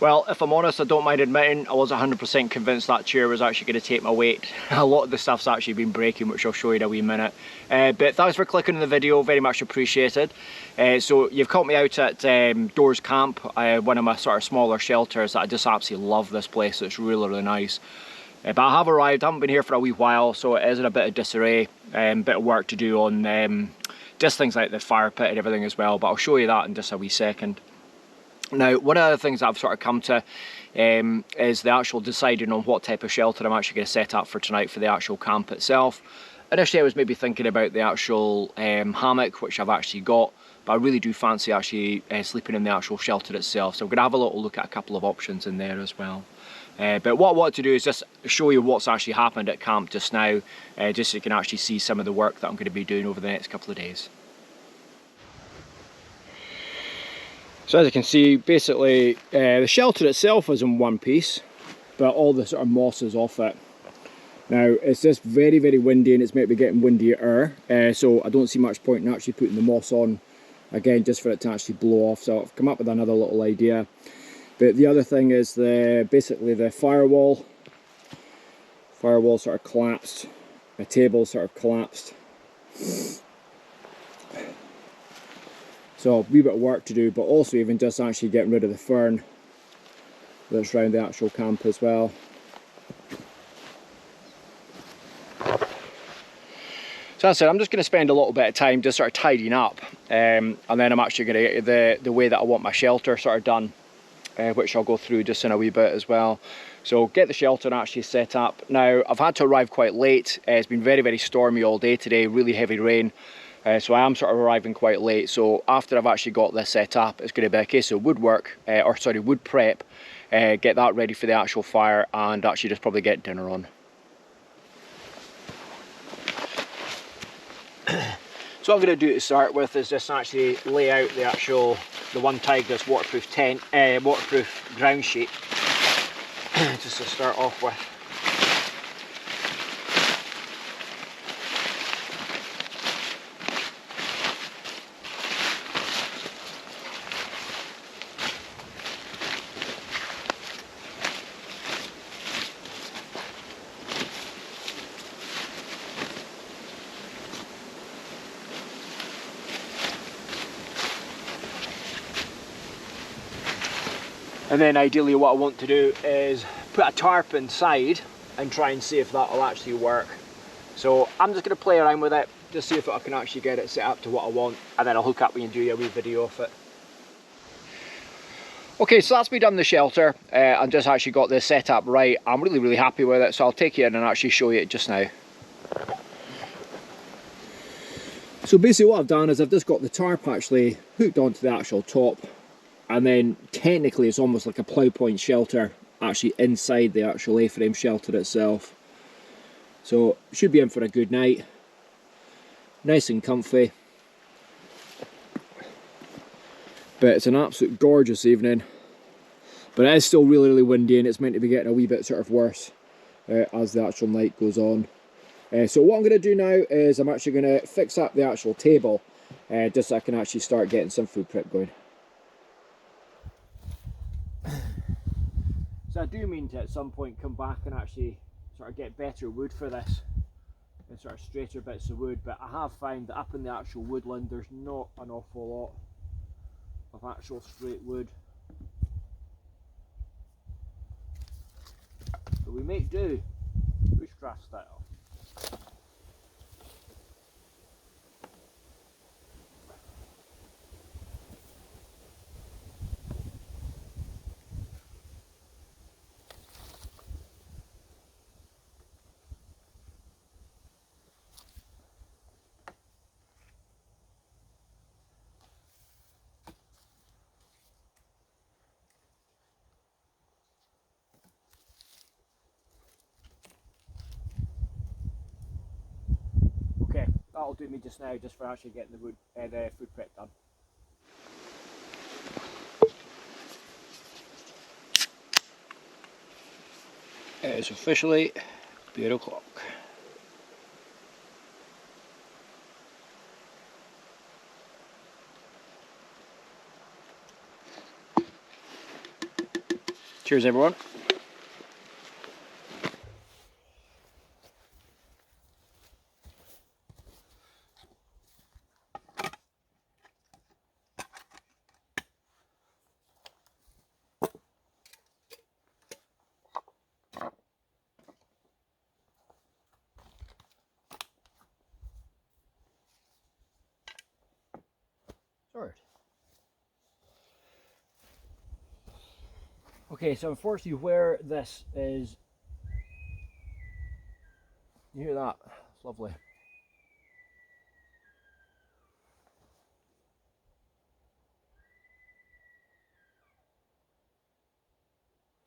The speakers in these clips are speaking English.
Well, if I'm honest, I don't mind admitting I was 100% convinced that chair was actually going to take my weight. A lot of the stuff's actually been breaking, which I'll show you in a wee minute. But thanks for clicking on the video, very much appreciated. So you've caught me out at Doors Camp, one of my sort of smaller shelters. I just absolutely love this place, it's really, really nice. But I have arrived, I haven't been here for a wee while, so it is in a bit of disarray, bit of work to do on just things like the fire pit and everything as well, but I'll show you that in just a wee second. Now, one of the things I've sort of come to is the actual deciding on what type of shelter I'm actually going to set up for tonight for the actual camp itself. Initially I was maybe thinking about the actual hammock, which I've actually got, but I really do fancy actually sleeping in the actual shelter itself, so I'm going to have a little look at a couple of options in there as well. But what I want to do is just show you what's actually happened at camp just now, just so you can actually see some of the work that I'm going to be doing over the next couple of days. So as you can see, basically the shelter itself is in one piece, but all the sort of moss is off it. Now it's just very, very windy, and it's meant to be getting windier, so I don't see much point in actually putting the moss on again just for it to actually blow off. So I've come up with another little idea. But the other thing is basically the firewall sort of collapsed, the table sort of collapsed. So a wee bit of work to do, but also even just actually getting rid of the fern that's around the actual camp as well. So as I said, I'm just going to spend a little bit of time just sort of tidying up, and then I'm actually going to get the way that I want my shelter sort of done, which I'll go through just in a wee bit as well. So get the shelter actually set up. Now I've had to arrive quite late, it's been very, very stormy all day today, really heavy rain. So I am sort of arriving quite late, so after I've actually got this set up, it's going to be a case of wood prep, get that ready for the actual fire, and actually just probably get dinner on. So what I'm going to do to start with is just actually lay out the One Tigris waterproof ground sheet, just to start off with. And then ideally what I want to do is put a tarp inside and try and see if that will actually work. So I'm just going to play around with it, just see if I can actually get it set up to what I want, and then I'll hook up and do a wee video of it. Okay, so that's me done the shelter, and just actually got this set up right. I'm really, really happy with it, so I'll take you in and actually show you it just now. So basically what I've done is I've just got the tarp actually hooked onto the actual top, and then technically it's almost like a plough point shelter actually inside the actual A-frame shelter itself. So should be in for a good night, nice and comfy. But it's an absolute gorgeous evening, but it is still really, really windy, and it's meant to be getting a wee bit sort of worse as the actual night goes on. So what I'm going to do now is I'm actually going to fix up the actual table, just so I can actually start getting some food prep going. So I do mean to at some point come back and actually sort of get better wood for this, and sort of straighter bits of wood, but I have found that up in the actual woodland there's not an awful lot of actual straight wood. But we make do, bushcraft style. Okay, that'll do me just now, just for actually getting the food prep done. It is officially 8 o'clock. Cheers, everyone. Sorted. Okay, so unfortunately where this is, you hear that? It's lovely.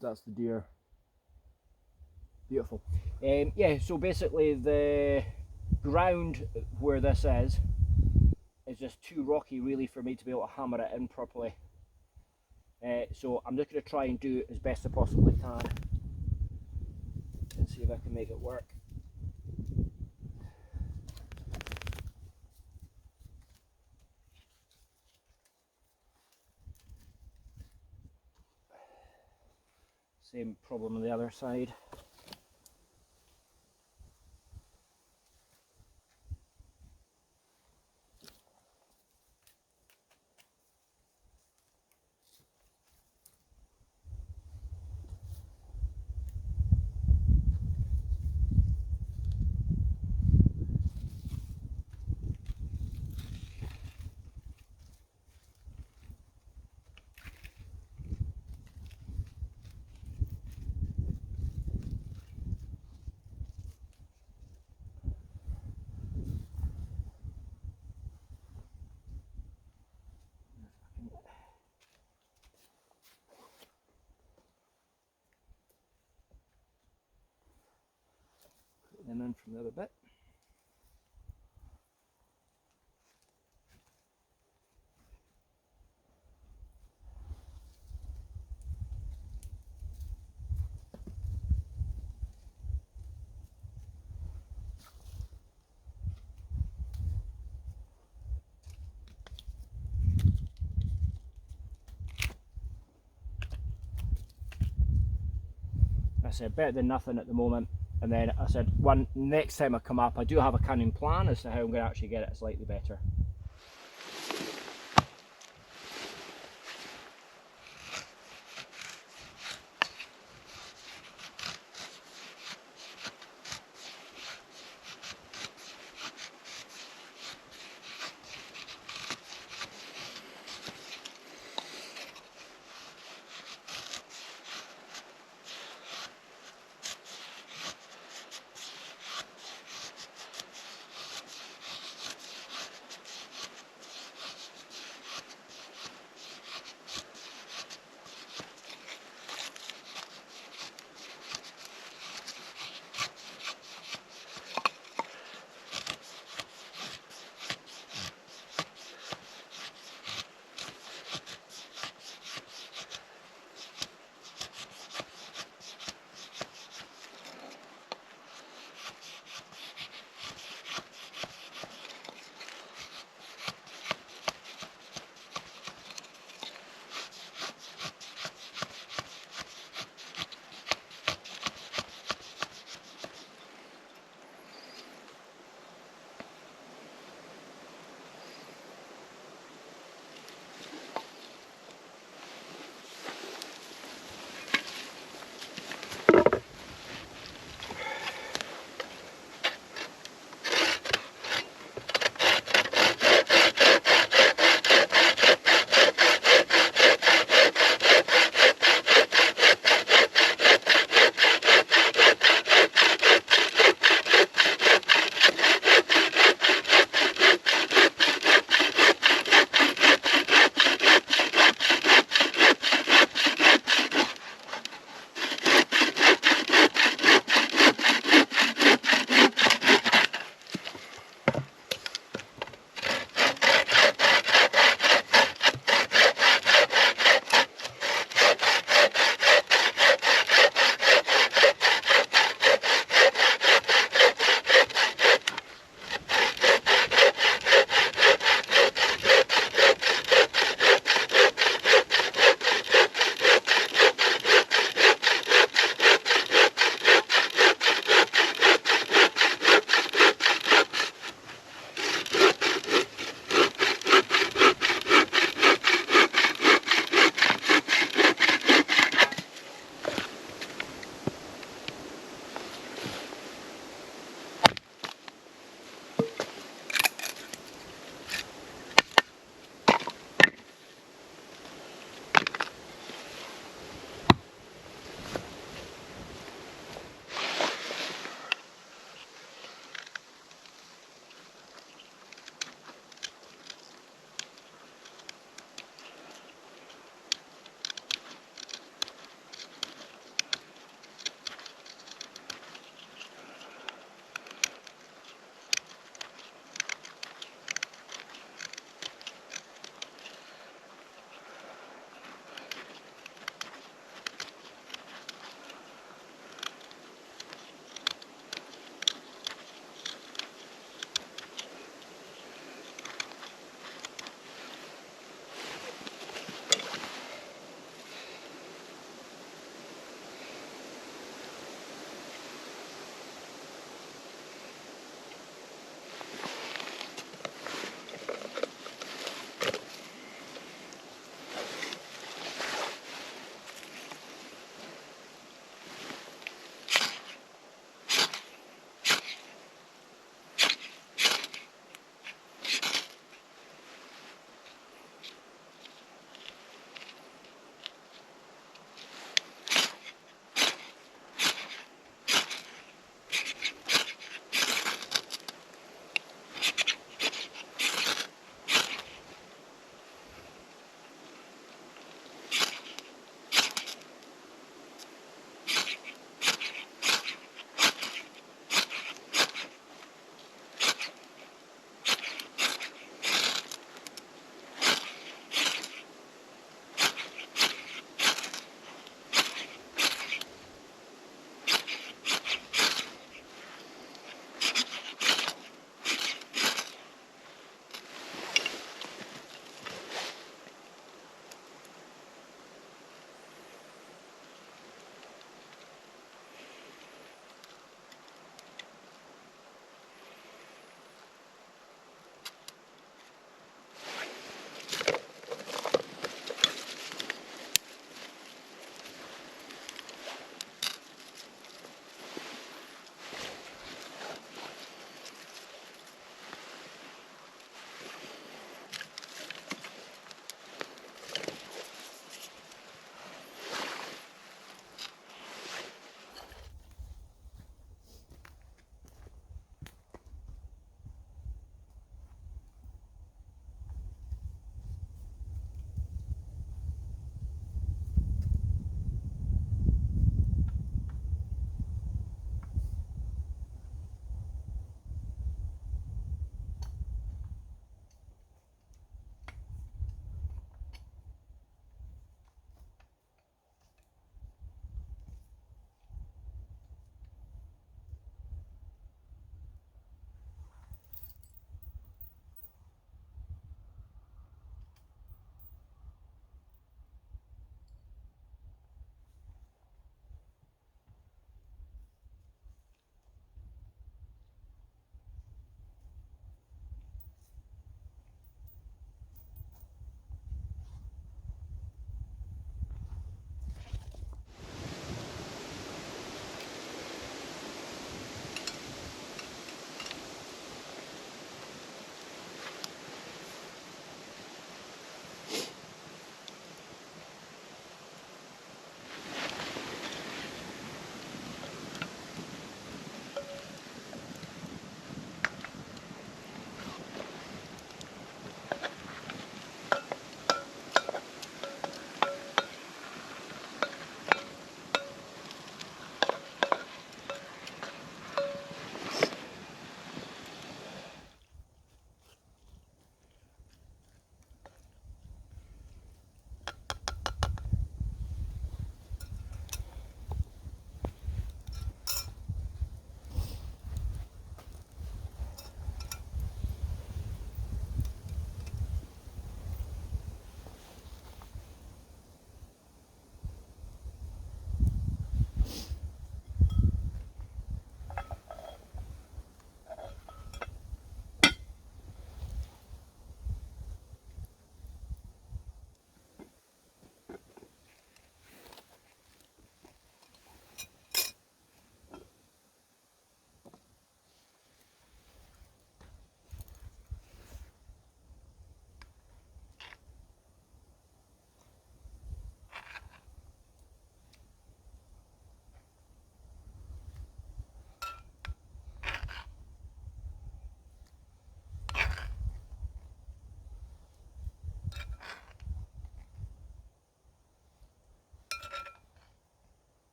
That's the deer. Beautiful. Yeah, so basically the ground where this is just too rocky really for me to be able to hammer it in properly. So I'm just going to try and do it as best I possibly can and see if I can make it work. Same problem on the other side. Put them in from the other bit. I said better than nothing at the moment, and then I said next time I come up I do have a cunning plan as to how I'm going to actually get it slightly better.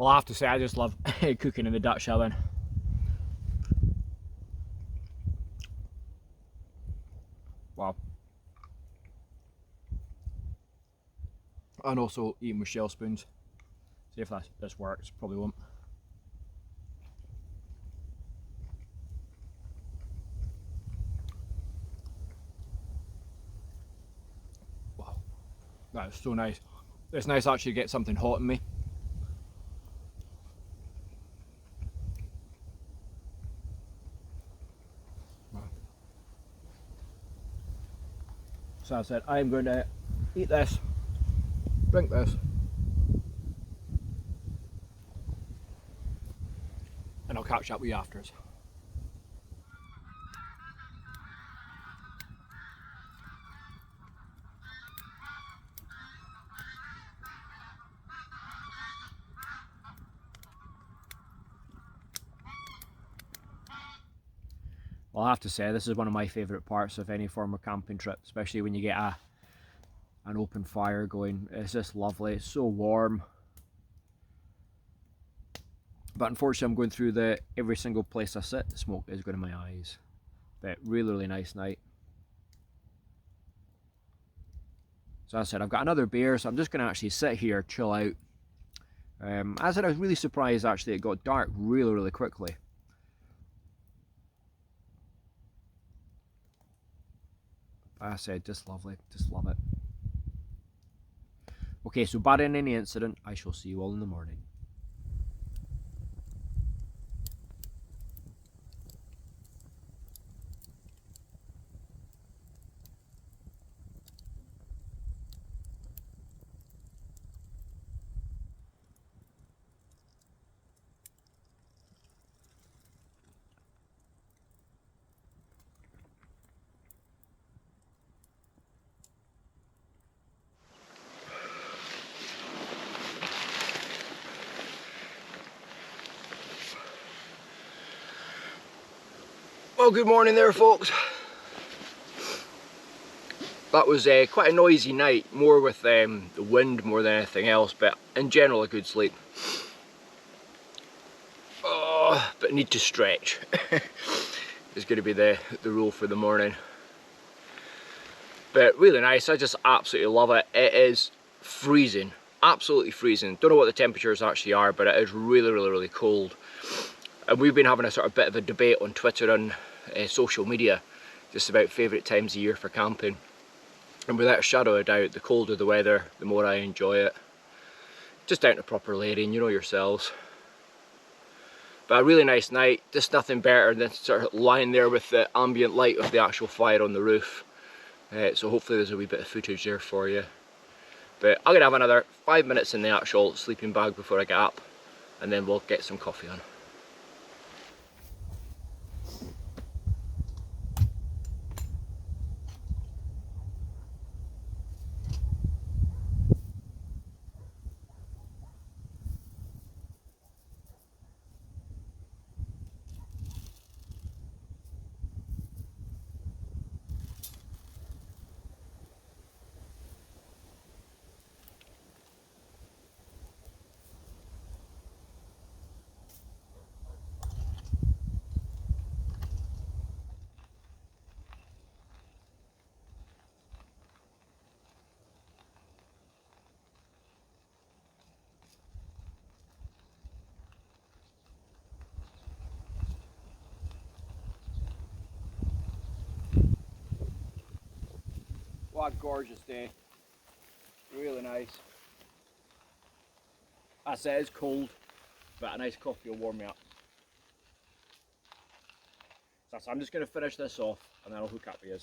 Well, I have to say, I just love cooking in the Dutch oven. Wow. And also eating with shell spoons. See if this works, probably won't. Wow, that is so nice. It's nice actually to get something hot in me. Wow. So I said, I'm going to eat this, drink this, and I'll catch up with you afterwards. Well, I have to say, this is one of my favourite parts of any form of camping trip, especially when you get an open fire going. It's just lovely, it's so warm. But unfortunately I'm going through every single place I sit, the smoke is going in my eyes. But really nice night. So as I said, I've got another beer, so I'm just going to actually sit here, chill out. As I said, I was really surprised actually it got dark really quickly. As I said, just lovely, just love it. Okay, so barring any incident, I shall see you all in the morning. Well, good morning there, folks. That was quite a noisy night, more with the wind more than anything else, but in general a good sleep. Oh, but need to stretch. Is going to be the rule for the morning. But really nice, I just absolutely love it. It is freezing, absolutely freezing. Don't know what the temperatures actually are, but it is really cold. And we've been having a sort of bit of a debate on Twitter and social media just about favourite times of year for camping. And without a shadow of doubt, the colder the weather, the more I enjoy it. Just down to proper layering, you know yourselves. But a really nice night, just nothing better than sort of lying there with the ambient light of the actual fire on the roof. So hopefully there's a wee bit of footage there for you. But I'm going to have another 5 minutes in the actual sleeping bag before I get up, and then we'll get some coffee on. What a gorgeous day, really nice. As I said, it's cold, but a nice coffee will warm me up. So I'm just going to finish this off and then I'll hook up with you.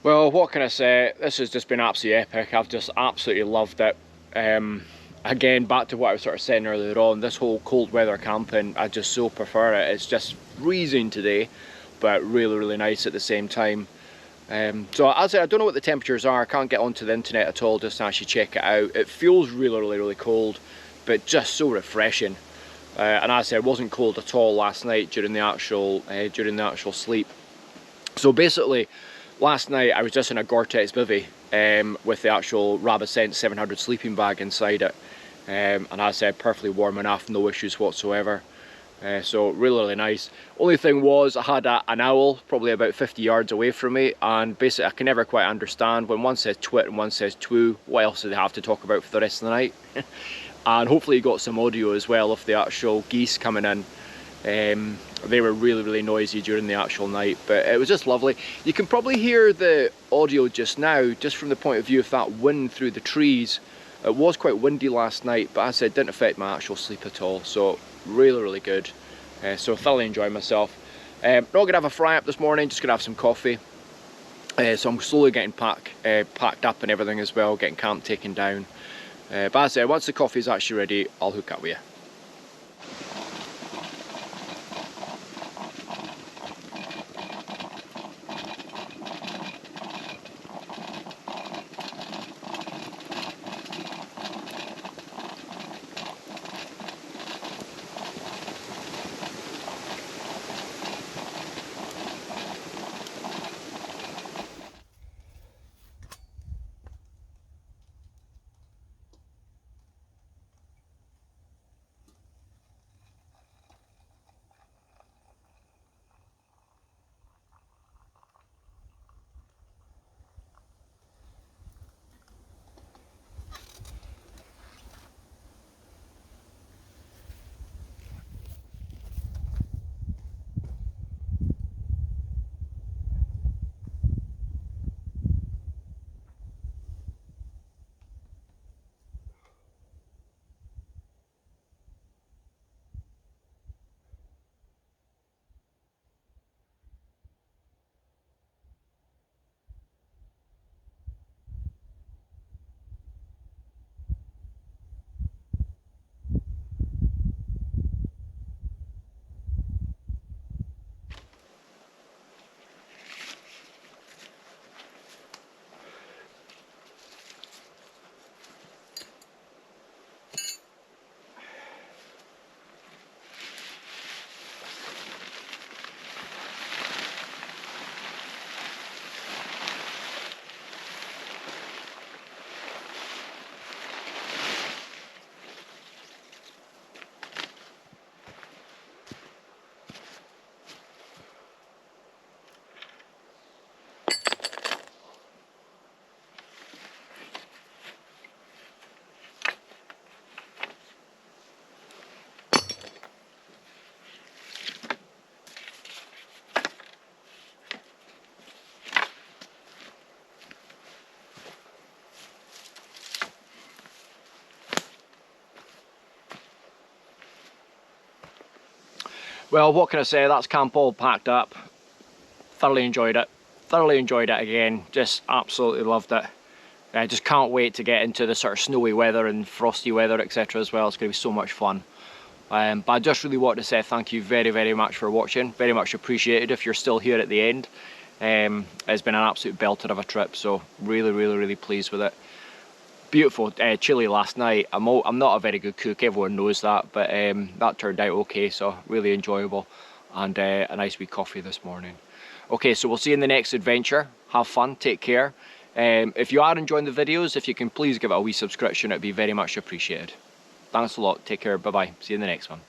Well, what can I say? This has just been absolutely epic. I've just absolutely loved it. Again, back to what I was sort of saying earlier on, this whole cold weather camping, I just so prefer it. It's just freezing today, but really, really nice at the same time. So as I said, I don't know what the temperatures are. I can't get onto the internet at all just to actually check it out. It feels really, really, really cold, but just so refreshing. And as I said, it wasn't cold at all last night during the actual sleep. So basically, last night I was just in a Gore-Tex bivvy with the actual Rabbit Scent 700 sleeping bag inside it. And as I said, perfectly warm enough, no issues whatsoever. So really, really nice. Only thing was, I had an owl probably about 50 yards away from me, and basically I can never quite understand when one says twit and one says twoo, what else do they have to talk about for the rest of the night? And hopefully you got some audio as well of the actual geese coming in. They were really, really noisy during the actual night, but it was just lovely. You can probably hear the audio just now, just from the point of view of that wind through the trees. It was quite windy last night, but as I said, it didn't affect my actual sleep at all, so really, really good. So thoroughly enjoyed myself. Not going to have a fry up this morning, just going to have some coffee. So I'm slowly getting packed up and everything as well, getting camp taken down. But as I said, once the coffee is actually ready, I'll hook up with you. Well, what can I say? That's camp all packed up. Thoroughly enjoyed it. Thoroughly enjoyed it again. Just absolutely loved it. I just can't wait to get into the sort of snowy weather and frosty weather, etc. as well. It's going to be so much fun. But I just really want to say thank you very, very much for watching. Very much appreciated if you're still here at the end. It's been an absolute belter of a trip, so really, really, really pleased with it. Beautiful chili last night. I'm not a very good cook, everyone knows that, but that turned out okay, so really enjoyable. And a nice wee coffee this morning. Okay, so we'll see you in the next adventure. Have fun, take care. If you are enjoying the videos, if you can please give it a wee subscription, it'd be very much appreciated. Thanks a lot, take care, bye bye, see you in the next one.